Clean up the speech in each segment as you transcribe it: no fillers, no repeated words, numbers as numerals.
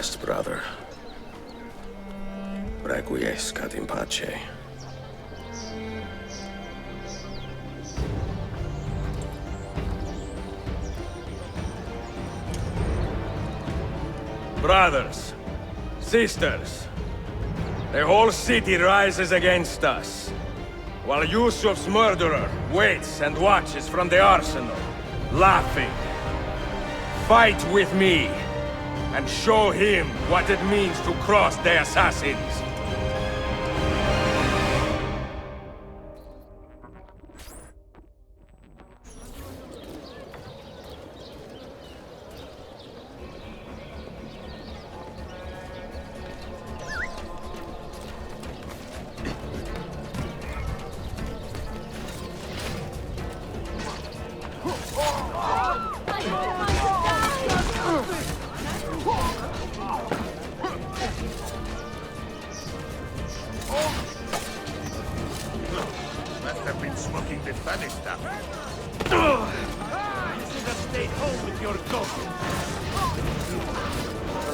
lost brother. Requiescat in pace. Brothers, sisters, the whole city rises against us, while Yusuf's murderer waits and watches from the arsenal, laughing. Fight with me, and show him what it means to cross the assassins. Must have been smoking the funny stuff. You should have stayed home with your dog.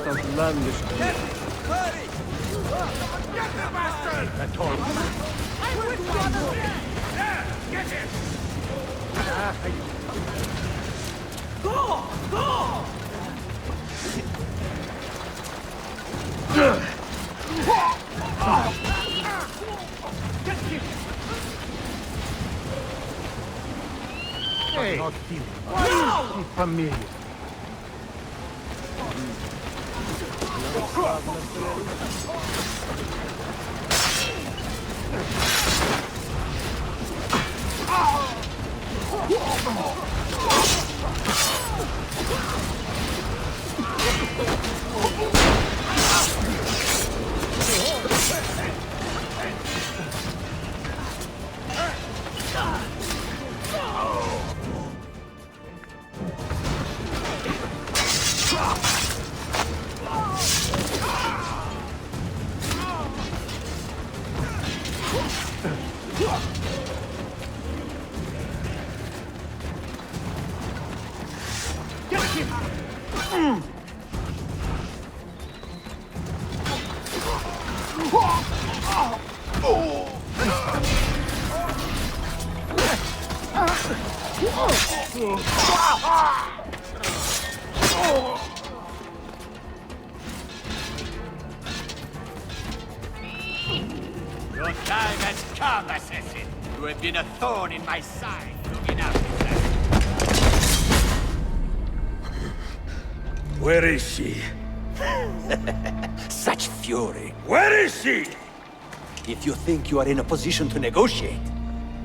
Outlandish. Hurry! Get the bastard! At all. I'm with brother! There! Get him! Go! Go! Get him! Hey! Not him. No! Familia. Your time has come, assassin. You have been a thorn in my side long enough. Where is she? Such fury. Where is she? If you think you are in a position to negotiate,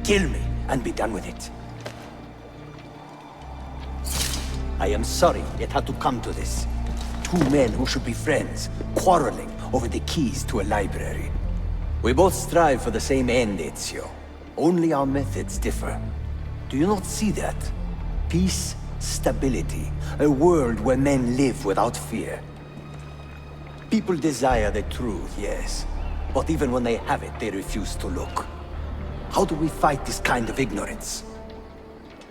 kill me and be done with it. I am sorry it had to come to this. Two men who should be friends, quarreling over the keys to a library. We both strive for the same end, Ezio. Only our methods differ. Do you not see that? Peace, stability, a world where men live without fear. People desire the truth, yes. But even when they have it, they refuse to look. How do we fight this kind of ignorance?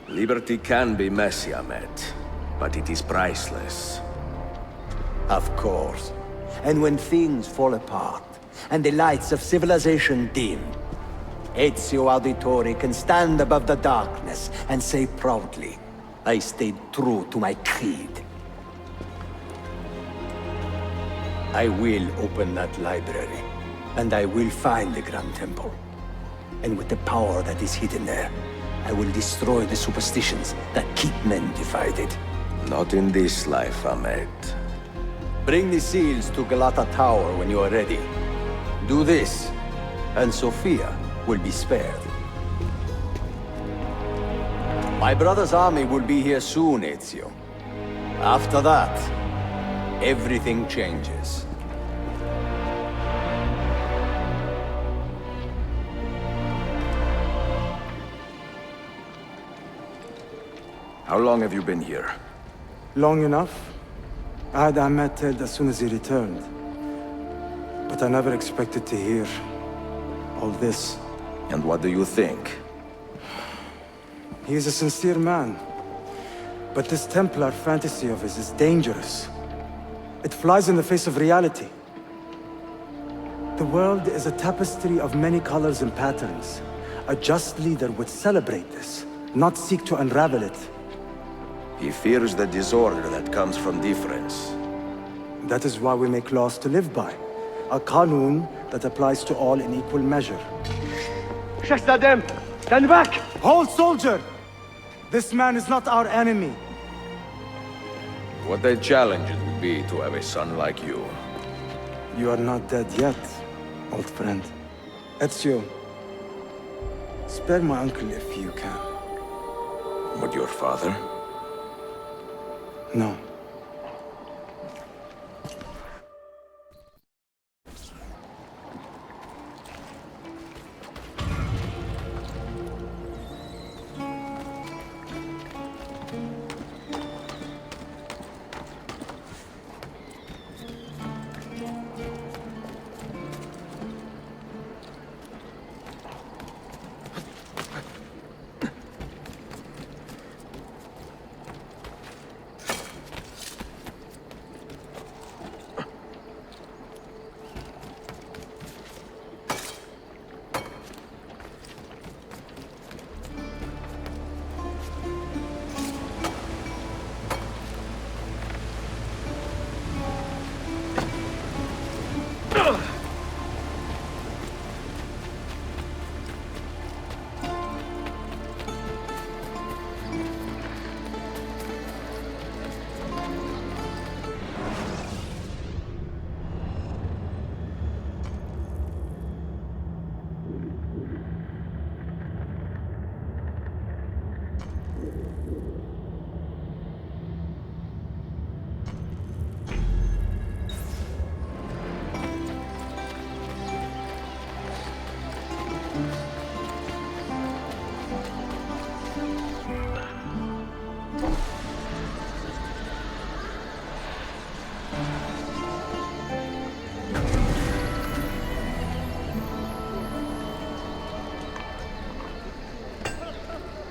Liberty can be messy, Ahmed, but it is priceless. Of course. And when things fall apart, and the lights of civilization dim, Ezio Auditore can stand above the darkness and say proudly, I stayed true to my creed. I will open that library, and I will find the Grand Temple. And with the power that is hidden there, I will destroy the superstitions that keep men divided. Not in this life, Ahmed. Bring the seals to Galata Tower when you are ready. Do this, and Sophia will be spared. My brother's army will be here soon, Ezio. After that, everything changes. How long have you been here? Long enough. I had Ahmed killed as soon as he returned. But I never expected to hear all this. And what do you think? He is a sincere man. But this Templar fantasy of his is dangerous. It flies in the face of reality. The world is a tapestry of many colors and patterns. A just leader would celebrate this, not seek to unravel it. He fears the disorder that comes from difference. That is why we make laws to live by. A qanun that applies to all in equal measure. Shahzadem, stand back! Hold, soldier! This man is not our enemy. What a challenge it would be to have a son like you. You are not dead yet, old friend. Ezio, spare my uncle if you can. But your father? No.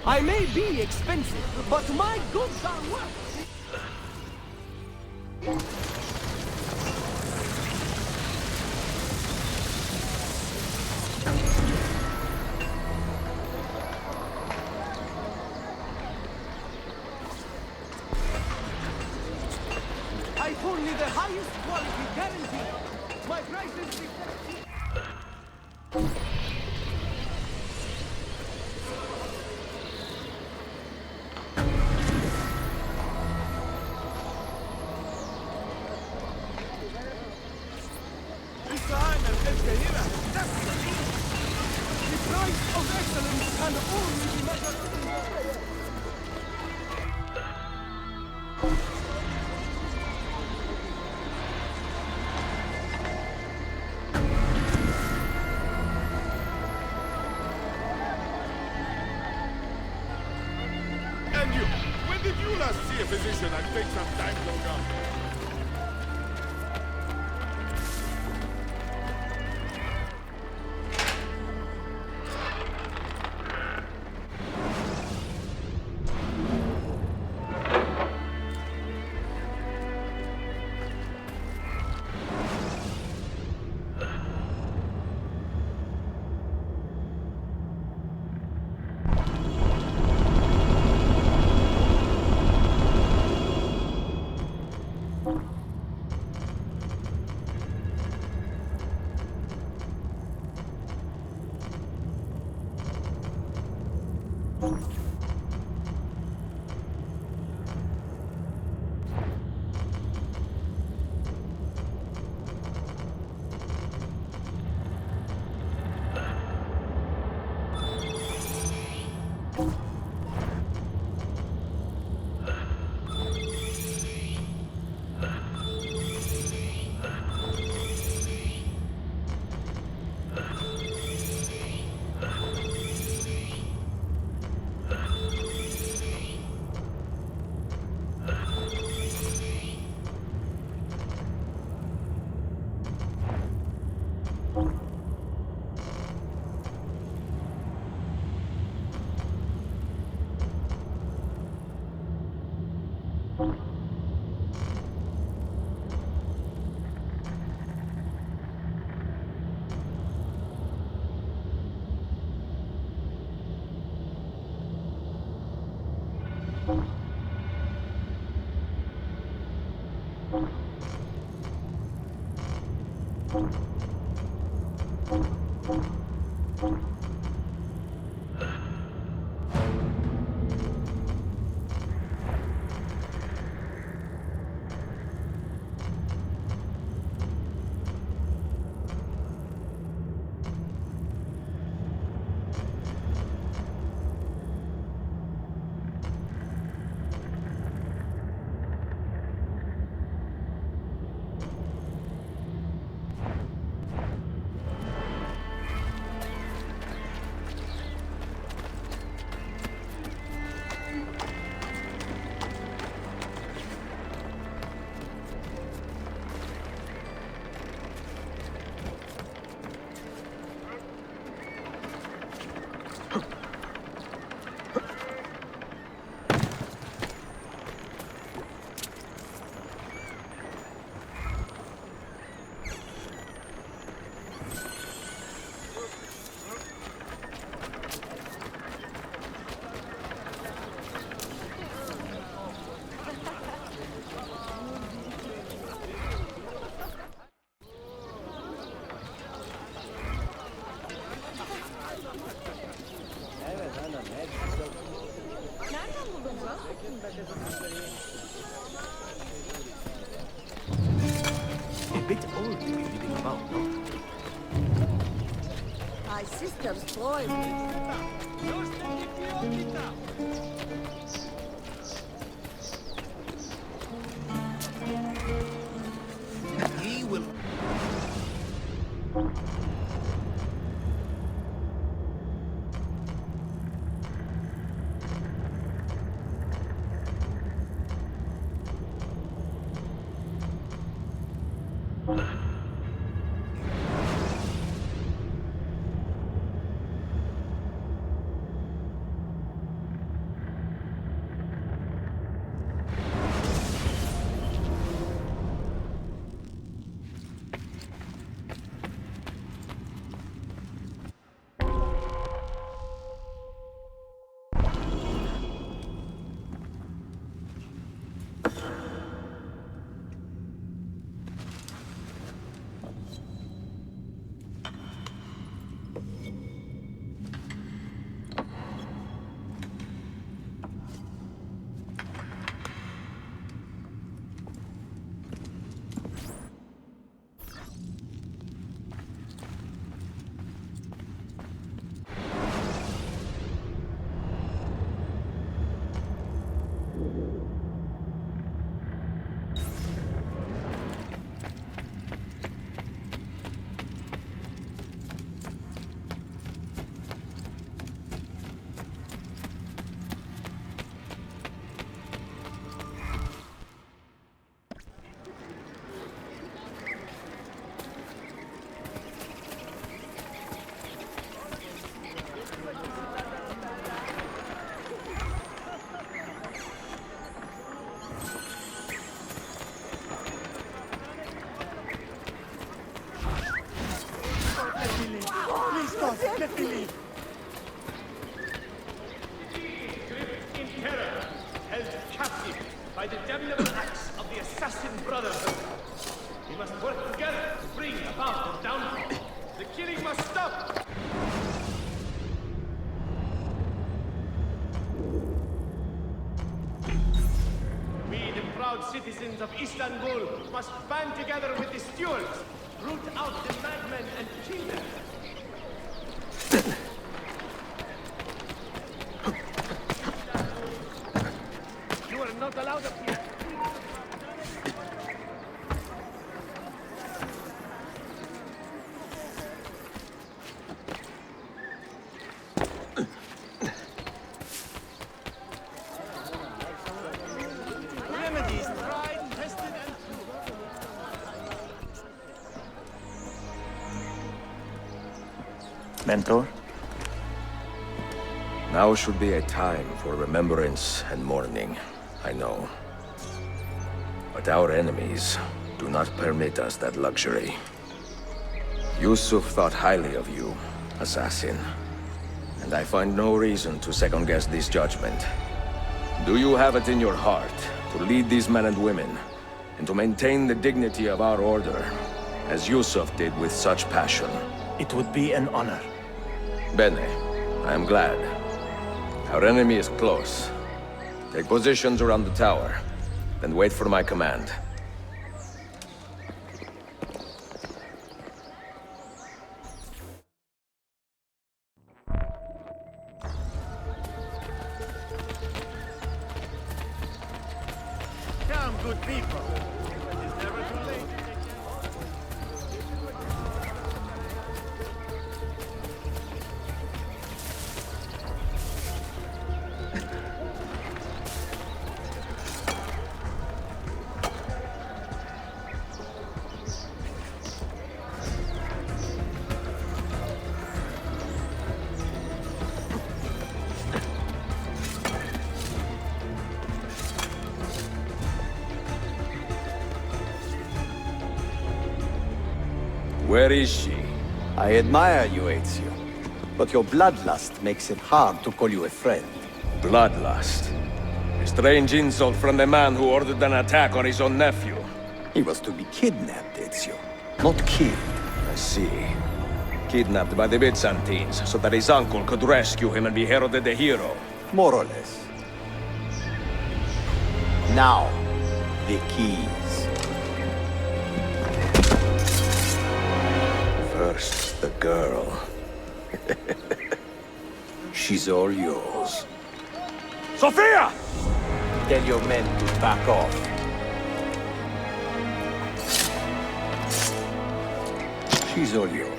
I may be expensive, but my goods are worth. I've only the highest quality guaranteed. My price is And you, when did you last see a physician and take some time longer? A bit old to be living about, no? My sister's spoiled me. He will... Let me leave. In terror, held captive by the damnable axe of the Assassin Brotherhood. We must work together to bring about the downfall. The killing must stop! We, the proud citizens of Istanbul, must band together with the stewards, root out the madmen and kill them. You are not allowed up here. Remedies tried, tested, and Mentor? Now should be a time for remembrance and mourning, I know. But our enemies do not permit us that luxury. Yusuf thought highly of you, assassin. And I find no reason to second-guess this judgment. Do you have it in your heart to lead these men and women, and to maintain the dignity of our order, as Yusuf did with such passion. It would be an honor. Bene, I am glad. Our enemy is close. Take positions around the tower, then wait for my command. Come, good people. It is never too late to take care. Where is she? I admire you, Ezio. But your bloodlust makes it hard to call you a friend. Bloodlust. A strange insult from the man who ordered an attack on his own nephew. He was to be kidnapped, Ezio, not killed. I see. Kidnapped by the Byzantines, so that his uncle could rescue him and be heralded a hero. More or less. Now, the keys. First, the girl. She's all yours. Sophia! Tell your men to back off. She's all yours.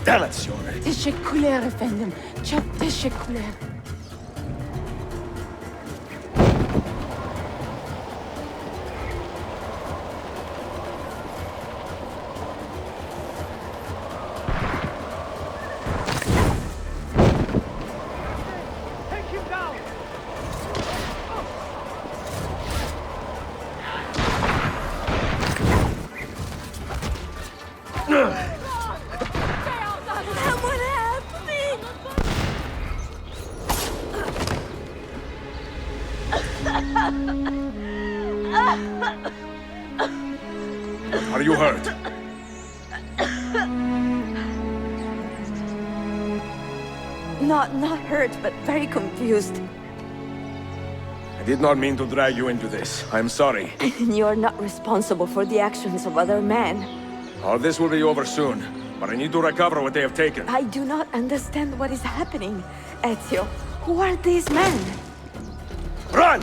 Damn it, Signore. Teşekkürler efendim. Çok teşekkürler. Take him down! Someone help me! Are you hurt? Not hurt, but very confused. I did not mean to drag you into this. I'm sorry. You're not responsible for the actions of other men. All this will be over soon, but I need to recover what they have taken. I do not understand what is happening. Ezio, who are these men? Run!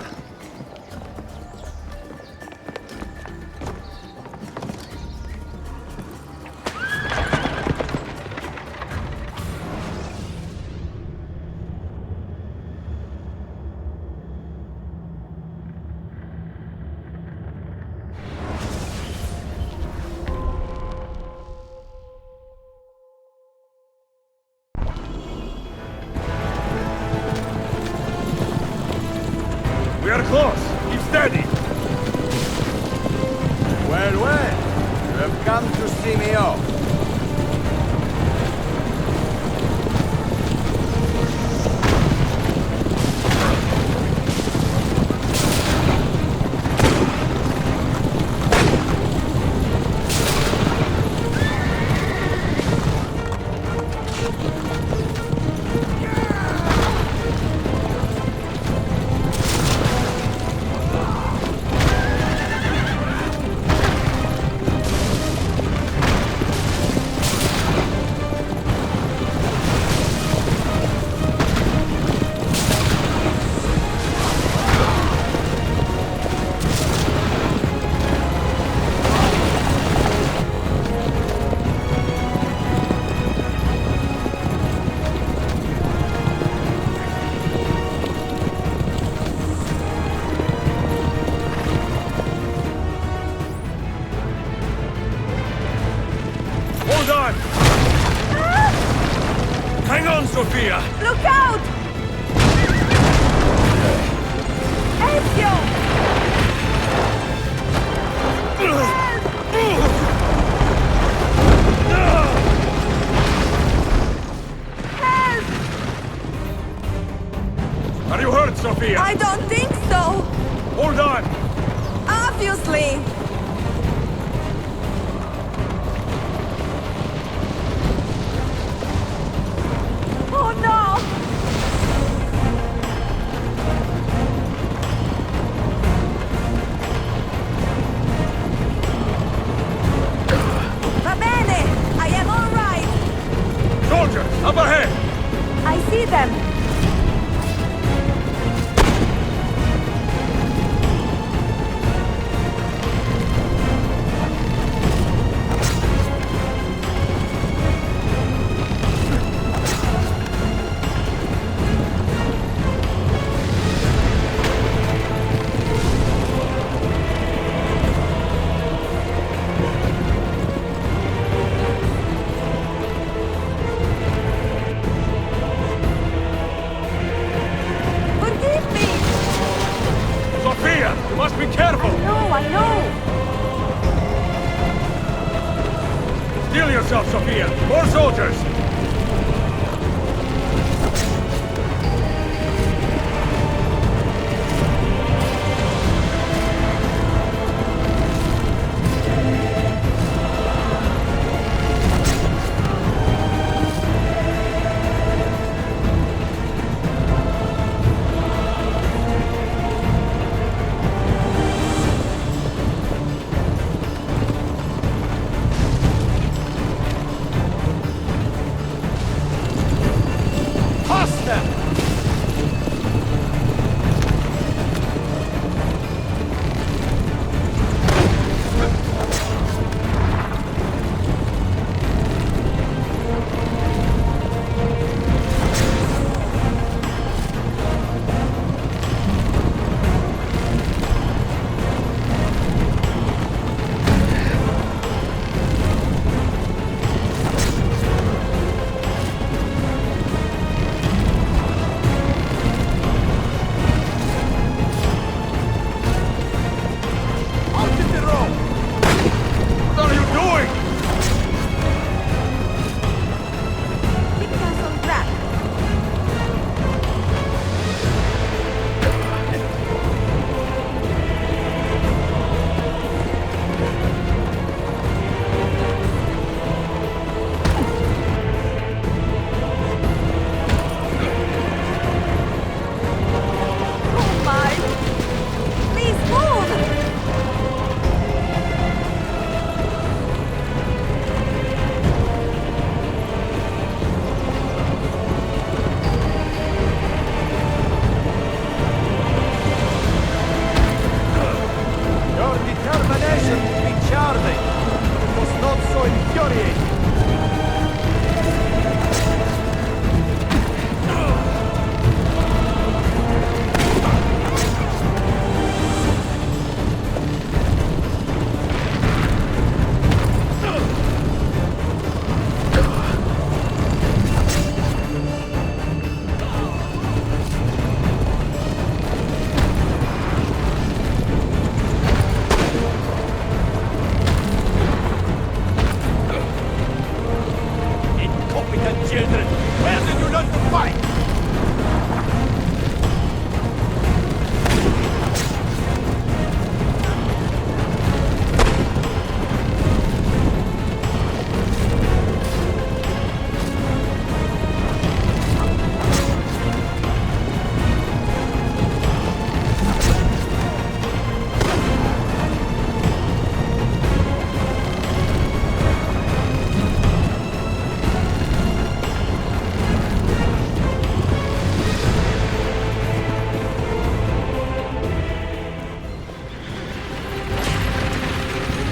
We are close! Keep steady! Well, well. You have come to see me off. Are you hurt, Sophia? I don't think so! Hold on! Obviously! Oh no! Va bene! I am all right! Soldiers, up ahead! I see them! I know! Steel yourself, Sophia! More soldiers!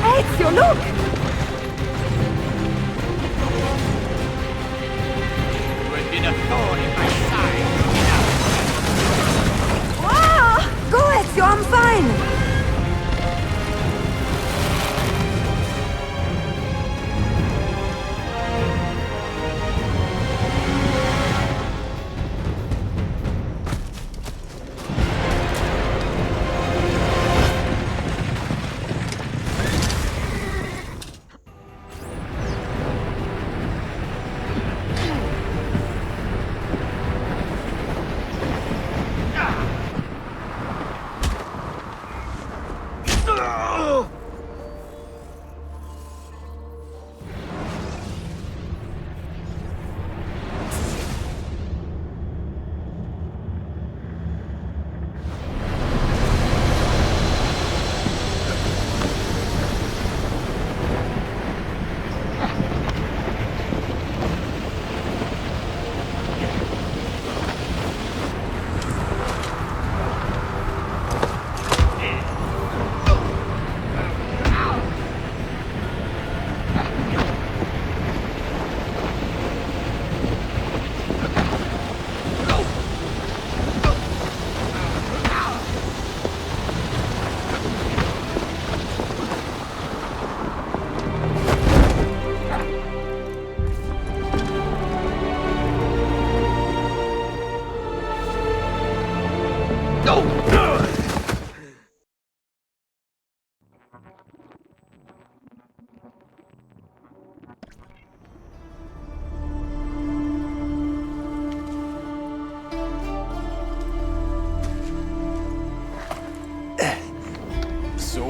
Ezio, look! You have been a thorn in my side. Ah! Go, Ezio, I'm fine!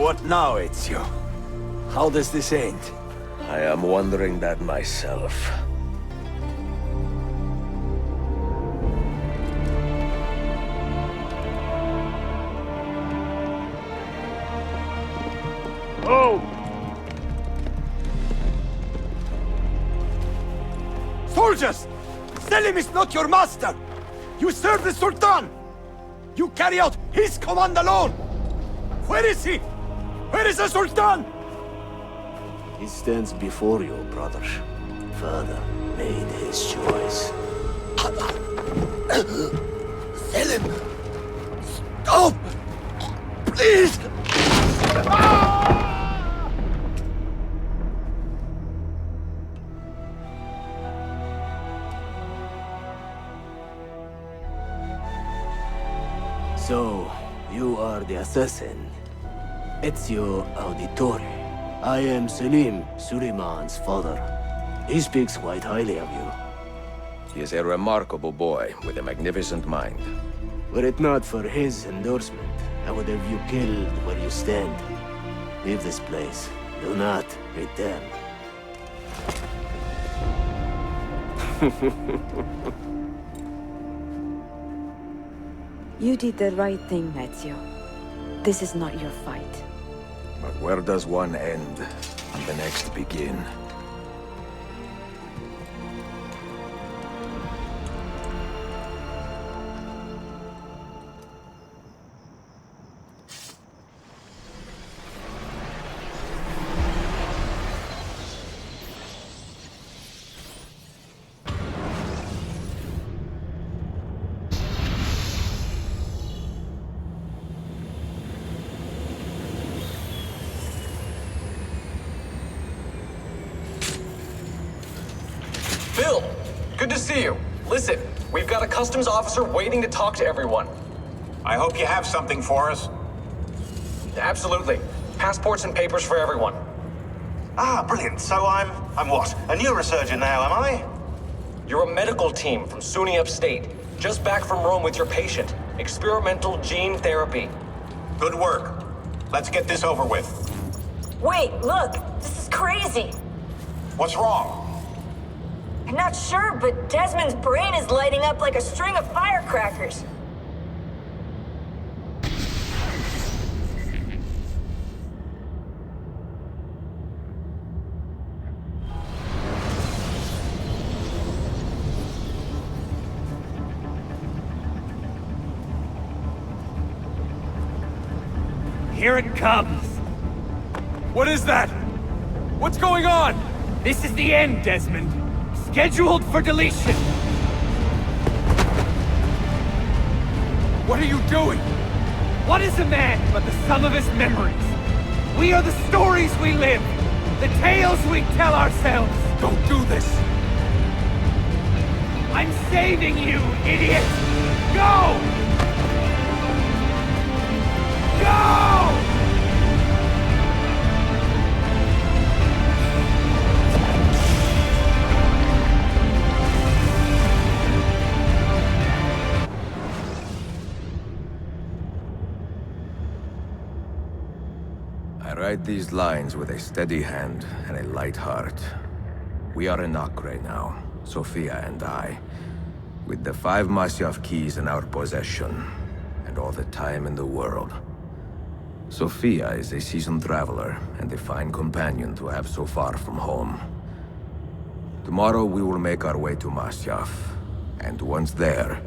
What now, Ezio? How does this end? I am wondering that myself. Oh! Soldiers! Selim is not your master! You serve the Sultan! You carry out his command alone! Where is he? Where is the Sultan? He stands before you, brother. Father made his choice. Selim! Stop! Please! So, you are the assassin. Ezio Auditore. I am Selim, Suleiman's father. He speaks quite highly of you. He is a remarkable boy with a magnificent mind. Were it not for his endorsement, I would have you killed where you stand. Leave this place. Do not return. You did the right thing, Ezio. This is not your fight. But where does one end and the next begin? Bill, good to see you. Listen, we've got a customs officer waiting to talk to everyone. I hope you have something for us. Absolutely. Passports and papers for everyone. Ah, brilliant. So I'm what? A neurosurgeon now, am I? You're a medical team from SUNY Upstate. Just back from Rome with your patient. Experimental gene therapy. Good work. Let's get this over with. Wait, look! This is crazy! What's wrong? I'm not sure, but Desmond's brain is lighting up like a string of firecrackers. Here it comes! What is that? What's going on? This is the end, Desmond. Scheduled for deletion. What are you doing? What is a man but the sum of his memories? We are the stories we live, the tales we tell ourselves. Don't do this. I'm saving you, idiot! Go! Go! I write these lines with a steady hand and a light heart. We are in Acre now, Sophia and I, with the 5 Masyaf keys in our possession, and all the time in the world. Sophia is a seasoned traveler, and a fine companion to have so far from home. Tomorrow we will make our way to Masyaf, and once there,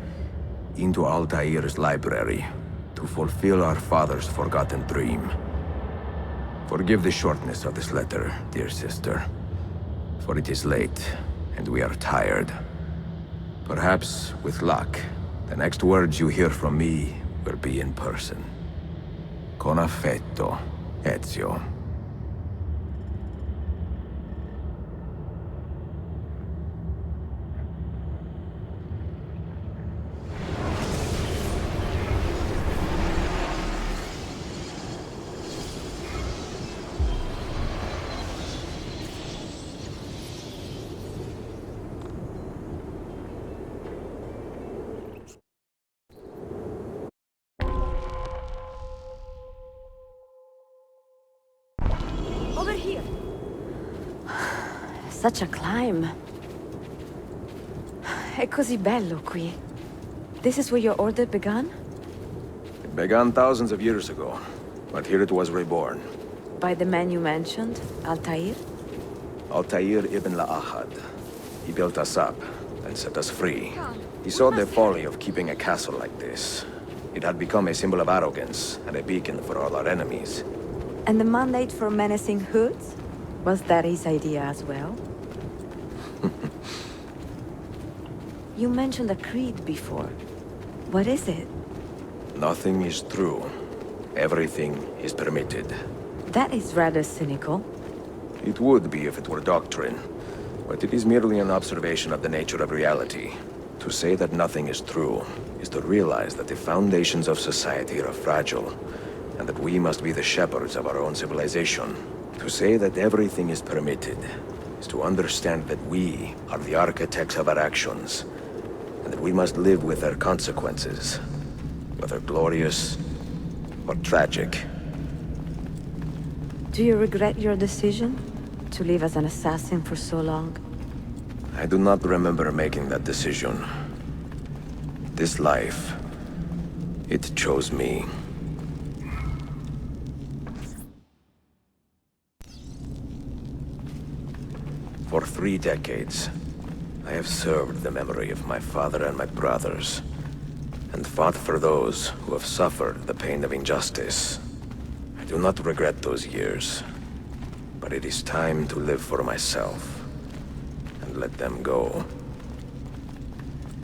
into Altair's library, to fulfill our father's forgotten dream. Forgive the shortness of this letter, dear sister, for it is late, and we are tired. Perhaps, with luck, the next words you hear from me will be in person. Con affetto, Ezio. Such a climb. È così bello qui. This is where your order began? It began thousands of years ago, but here it was reborn. By the man you mentioned, Altair? Altaïr Ibn-La'Ahad. He built us up and set us free. He saw the folly of keeping a castle like this. It had become a symbol of arrogance and a beacon for all our enemies. And the mandate for menacing hoods? Was that his idea as well? You mentioned a creed before. What is it? Nothing is true. Everything is permitted. That is rather cynical. It would be if it were doctrine, but it is merely an observation of the nature of reality. To say that nothing is true is to realize that the foundations of society are fragile, and that we must be the shepherds of our own civilization. To say that everything is permitted is to understand that we are the architects of our actions, and that we must live with their consequences, whether glorious or tragic. Do you regret your decision to live as an assassin for so long? I do not remember making that decision. This life, it chose me. For 3 decades, I have served the memory of my father and my brothers, and fought for those who have suffered the pain of injustice. I do not regret those years, but it is time to live for myself, and let them go.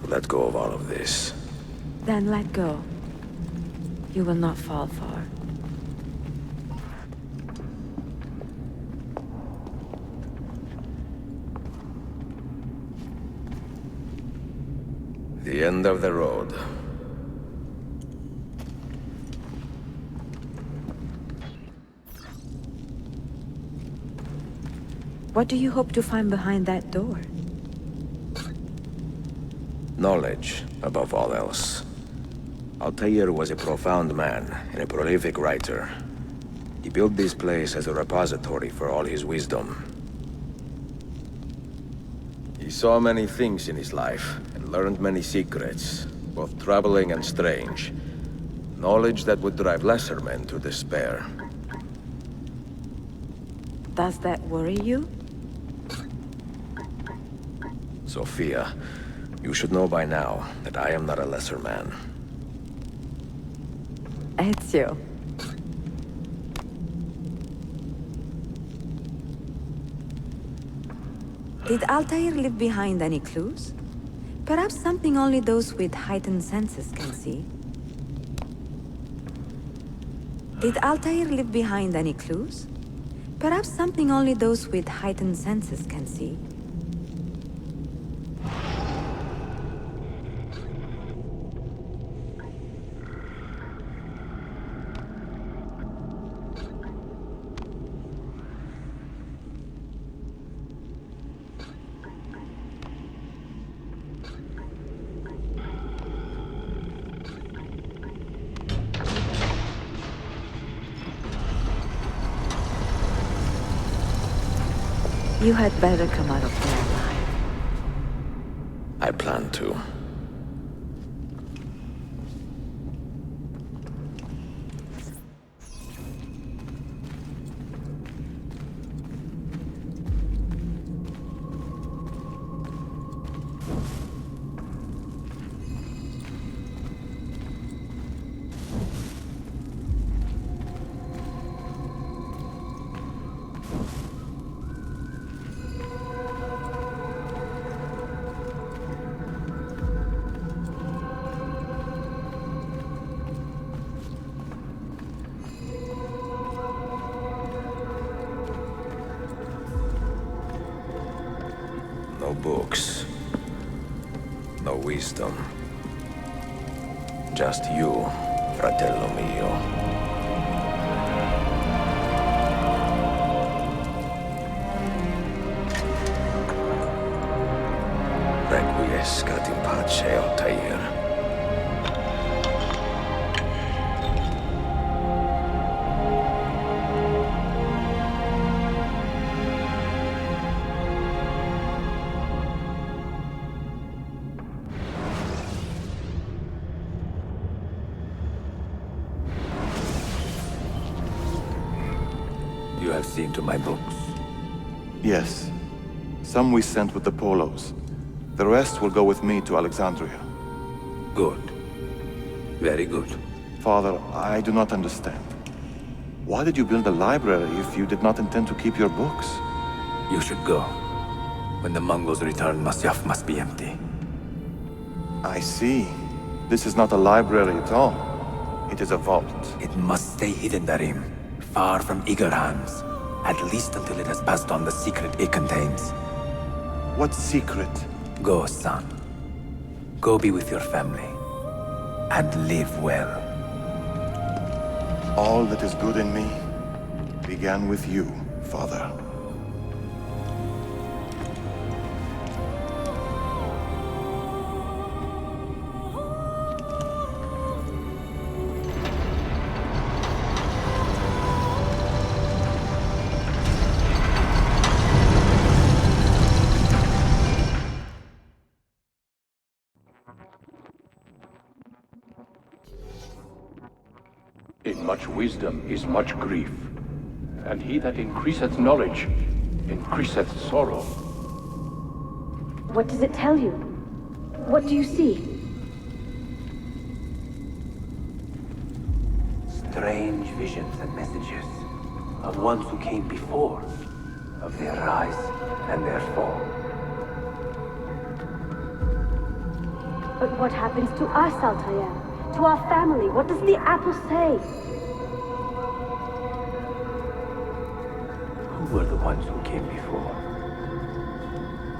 Let go of all of this. Then let go. You will not fall far. The end of the road. What do you hope to find behind that door? Knowledge, above all else. Altair was a profound man and a prolific writer. He built this place as a repository for all his wisdom. He saw many things in his life, and learned many secrets, both troubling and strange. Knowledge that would drive lesser men to despair. Does that worry you? Sophia, you should know by now that I am not a lesser man. Ezio. Did Altair leave behind any clues? Perhaps something only those with heightened senses can see. Did Altair leave behind any clues? Perhaps something only those with heightened senses can see. You had better come out of there alive. I plan to. No books. No wisdom. Just you, fratello mio. Requiescat in pace, Altair. have seen to my books? Yes. Some we sent with the Polos. The rest will go with me to Alexandria. Good. Very good. Father, I do not understand. Why did you build a library if you did not intend to keep your books? You should go. When the Mongols return, Masyaf must be empty. I see. This is not a library at all. It is a vault. It must stay hidden, Darim. Far from eager hands. At least until it has passed on the secret it contains. What secret? Go, son. Go be with your family. And live well. All that is good in me began with you, Father. In much wisdom is much grief, and he that increaseth knowledge increaseth sorrow. What does it tell you? What do you see? Strange visions and messages of ones who came before, of their rise and their fall. But what happens to us, Altair? To our family? What does the apple say? Who were the ones who came before?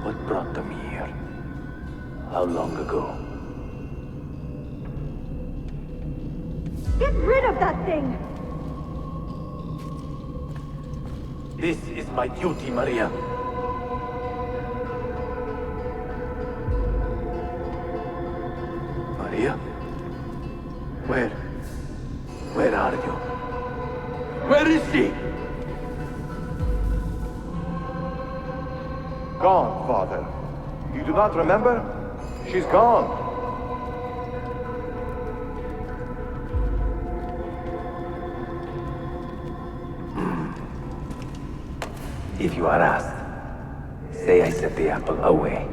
What brought them here? How long ago? Get rid of that thing! This is my duty, Maria. Maria? Where are you? Where is she? Gone, Father. You do not remember? She's gone. If you are asked, say I set the apple away.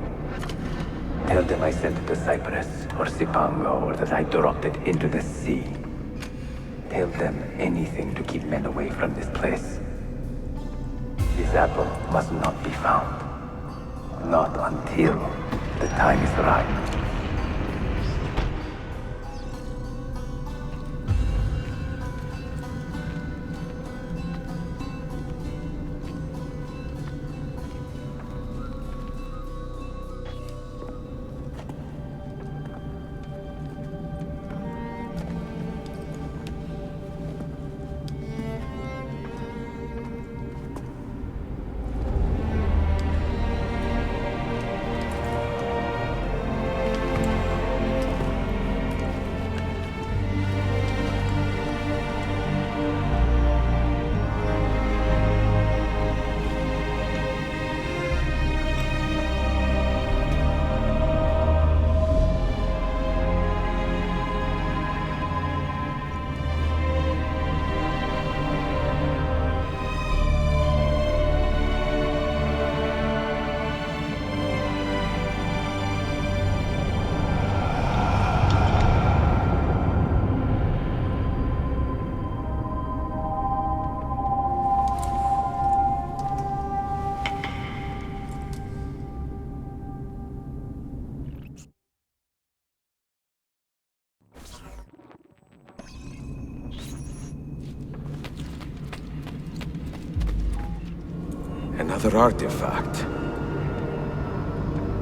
Tell them I sent it to Cyprus or Cipango, or that I dropped it into the sea. Tell them anything to keep men away from this place. This apple must not be found. Not until the time is right. Another artifact.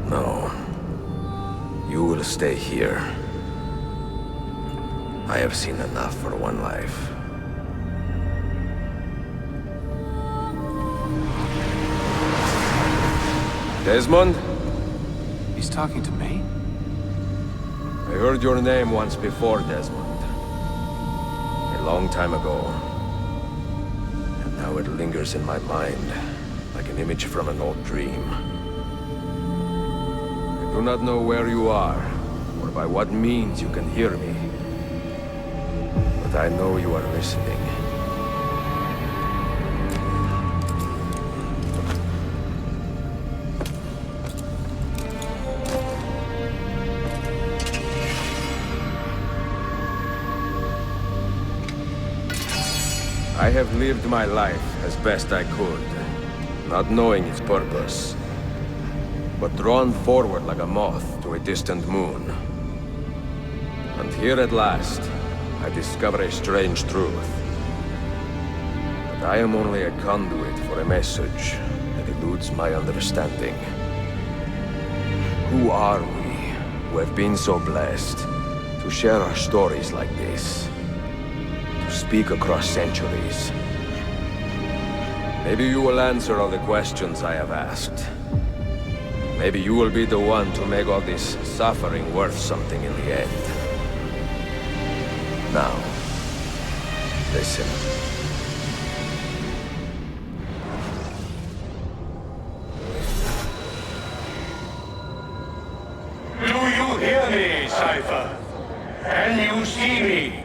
No. You will stay here. I have seen enough for one life. Desmond? He's talking to me? I heard your name once before, Desmond. A long time ago. And now it lingers in my mind, like an image from an old dream. I do not know where you are, or by what means you can hear me. But I know you are listening. I have lived my life as best I could, not knowing its purpose, but drawn forward like a moth to a distant moon. And here at last, I discover a strange truth. That I am only a conduit for a message that eludes my understanding. Who are we, who have been so blessed to share our stories like this? To speak across centuries? Maybe you will answer all the questions I have asked. Maybe you will be the one to make all this suffering worth something in the end. Now, listen. Do you hear me, Cypher? Can you see me?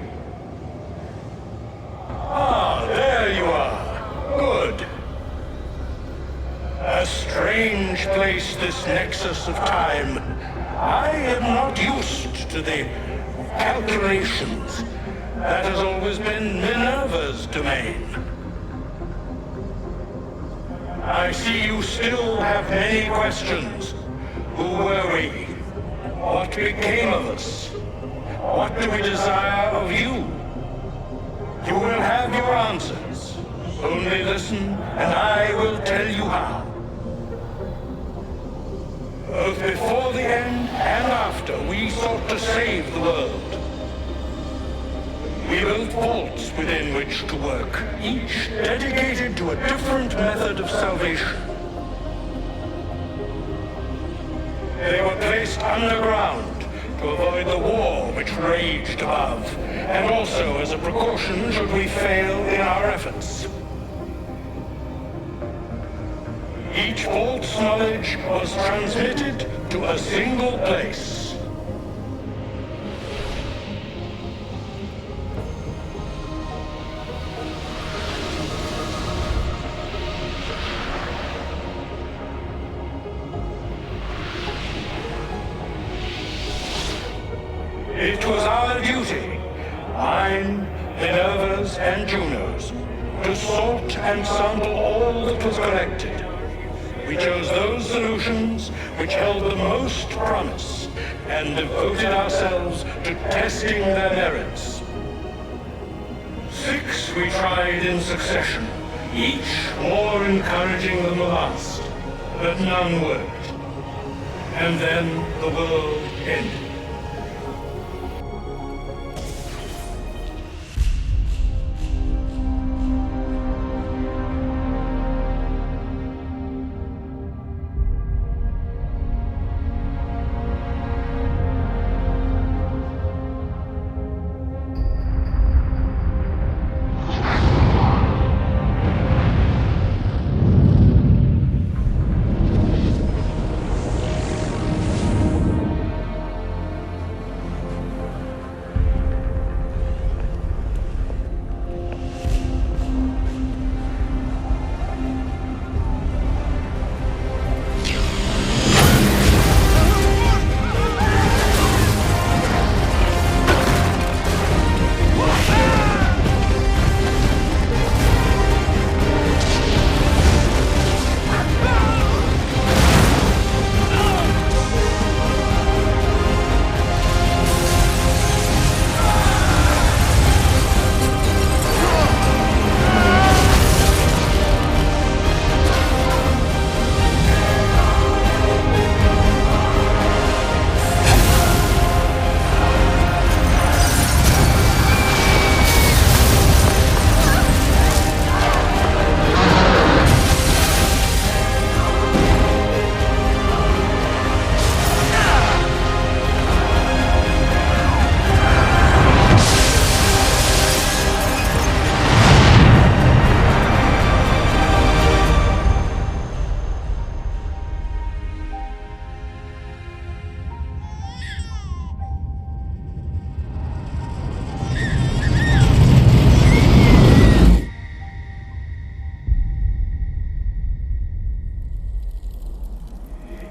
Ah, there you are. Good. A strange place, this nexus of time. I am not used to the calculations. That has always been Minerva's domain. I see you still have many questions. Who were we? What became of us? What do we desire of you? You will have your answers. Only listen, and I will tell you how. Both before the end and after, we sought to save the world. We built vaults within which to work, each dedicated to a different method of salvation. They were placed underground to avoid the war which raged above, and also as a precaution should we fail in our efforts. Each vault's knowledge was transmitted to a single place. It was our duty, mine, Minerva's, and Juno's, to sort and sample all that was collected. We chose those solutions which held the most promise, and devoted ourselves to testing their merits. 6 we tried in succession, each more encouraging than the last, but none worked. And then the world ended.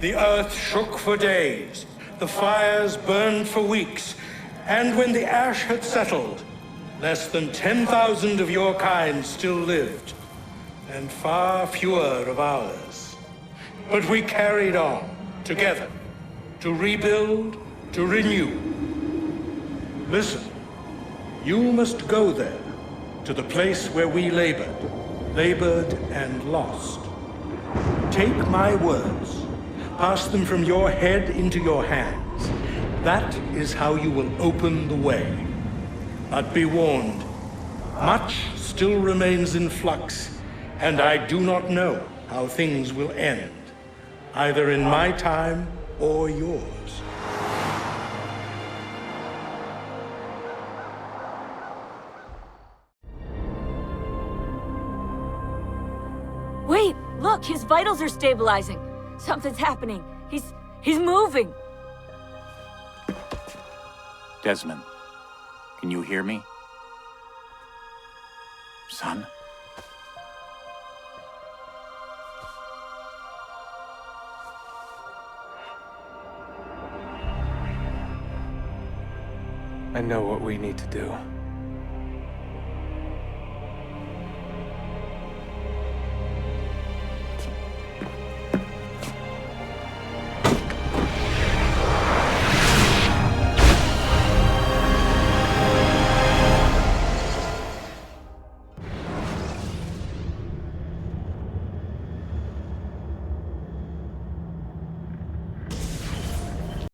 The earth shook for days, the fires burned for weeks, and when the ash had settled, Less than 10,000 of your kind still lived, and far fewer of ours. But we carried on, together, to rebuild, to renew. Listen, you must go there, to the place where we labored and lost. Take my words, pass them from your head into your hands. That is how you will open the way. But be warned, much still remains in flux, and I do not know how things will end, either in my time or yours. Wait, look, his vitals are stabilizing. Something's happening. He's moving. Desmond, can you hear me? Son? I know what we need to do.